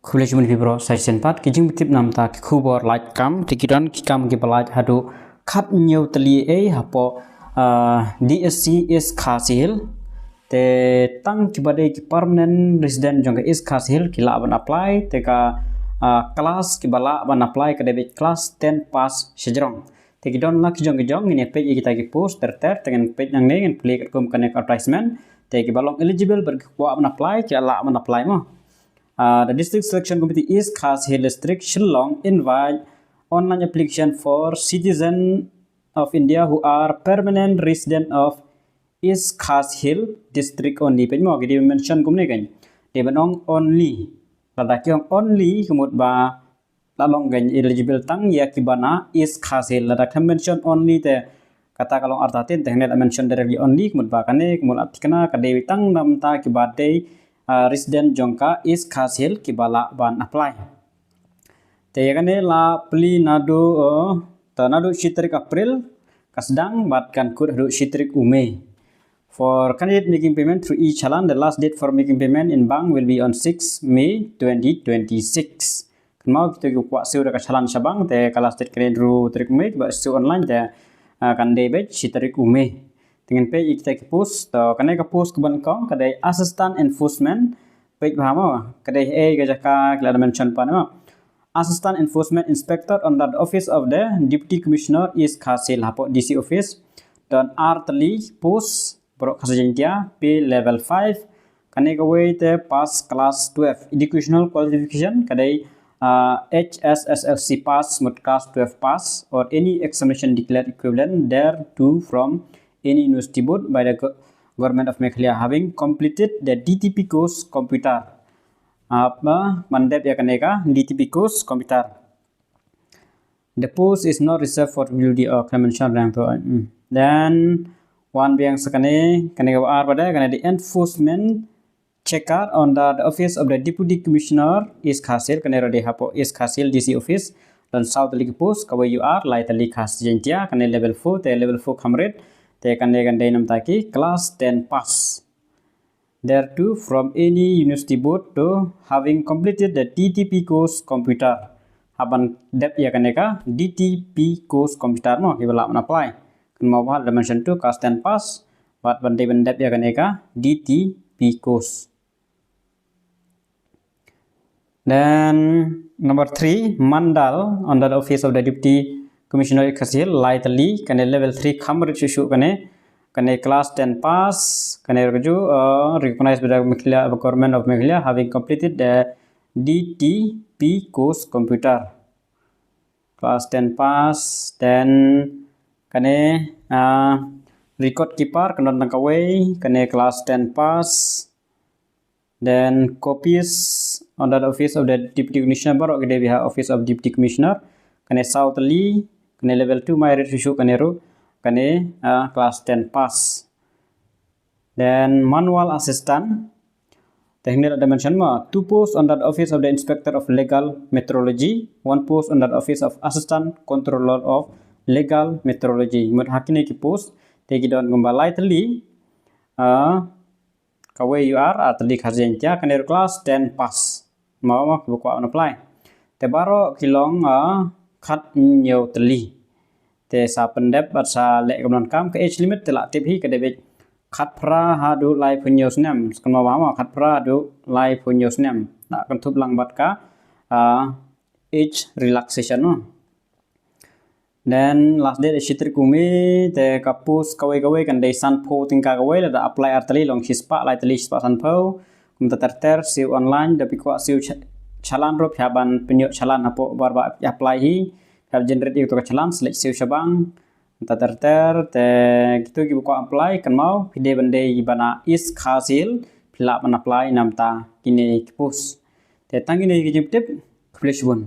Kuliah cuma vibro session 4 kijing tip nam ta kubor light kam tikiran kikam ke balai hadu khat new tali hapo DSC is Khasil te tang kibade ki permanent resident jong is Khasil kila ban apply te ka kelas kibala ban apply ke debit class 10 pass sejrong te kidon lak jong ini page kita ki post ter dengan page nang ne ngen play kum connect advertisement te kibalong eligible berkwa ban apply kila ban apply mo. The district selection committee is Khasil district Shillong invite online application for citizen of India who are permanent resident of East Khasil district only. Pen mo gidi mention kumne kan. Dia benong only. Lada kiong only kumut ba lalong gan eligible tang ya kibana East Khasil. Lada kan mention only te kata kalong artatin teh net mention directly only kumut ba kane kumut atikana kade tang nam ta kibade resident jongka is Khasil kibala ban apply. Teyakane la pli nadu tanadu shitrik April kasdang batkan kur hadu shitrik Ume. For candidate making payment through e-challan, the last date for making payment in bank will be on 6 May 2026. Mau kita kuat siu dekat challan sabang te kalas date kene dru trik Ume ba siu online te kan debit shitrik Ume. Dengan page kita ke post to kane ka post keban kong kadai assistant enforcement page bahama kadai gajaka kala mention panama assistant enforcement inspector under the office of the deputy commissioner is Khasil hapo DC office dan artli post pro khasajintia p level 5 kane ka way te pass class 12 educational qualification kadai HSSLC pass mut class 12 pass or any examination declared equivalent thereto from any university board by the government of Meghalaya having completed the DTP course computer. Apa mandep ya kaneka DTP course computer. The post is not reserved for WD or conventional rank. Then one being sekane kaneka ar pada kana the enforcement checker under the office of the deputy commissioner is Khasil kanera de hapo is Khasil DC office dan south ligi post kawa you are lai tali khas jentia kane level 4 te level 4 kamret te kande nam taki class 10 pass thereto from any university board to having completed the DTP course computer haban dep ya kaneka DTP course computer mo kibala apply kan mau bahal dimension to class 10 pass but bande dep ya kaneka DTP course. Then number 3 mandal under the office of the deputy Commissioner Khasil lightly kane level 3 khamr chu kane class 10 pass kane raju recognized by the Meghalaya government of Meghalaya having completed the DTP course computer class 10 pass then kane record keeper kane nangkawai kane class 10 pass then copies under the office of the deputy commissioner baru gede biha office of deputy commissioner kane southly kane level 2 merit issue kane ru kane class 10 pass. Then manual assistant technical dimension ma 2 posts under the office of the inspector of legal metrology, 1 post under the office of assistant controller of legal metrology. Mut hakine ki post te ki don gumbalai tali kawe you are atli khajentia kane class 10 pass mau buku apply te baro kilong khat nhiều tali te sa pendep sa lek kamnon kam ke age limit tela tip hi ke debit khat pra hadu lai punyo snam kan ma ma khat pra du lai punyo snam na kan thup lang bat ka age relaxation no. Then last date shitri kumi te kapus kawe kan dei san pho tingka kawe la apply artali long hispa lai tali hispa san pho kum ter siu online da pikwa siu chalan ro phaban penyo chalan apo barba apply hi have generate itu chalan select siu sabang ter te gitu gi buka apply kan mau pide bande bana is Khasil phila ban apply namta kini post te tangini gi tip please one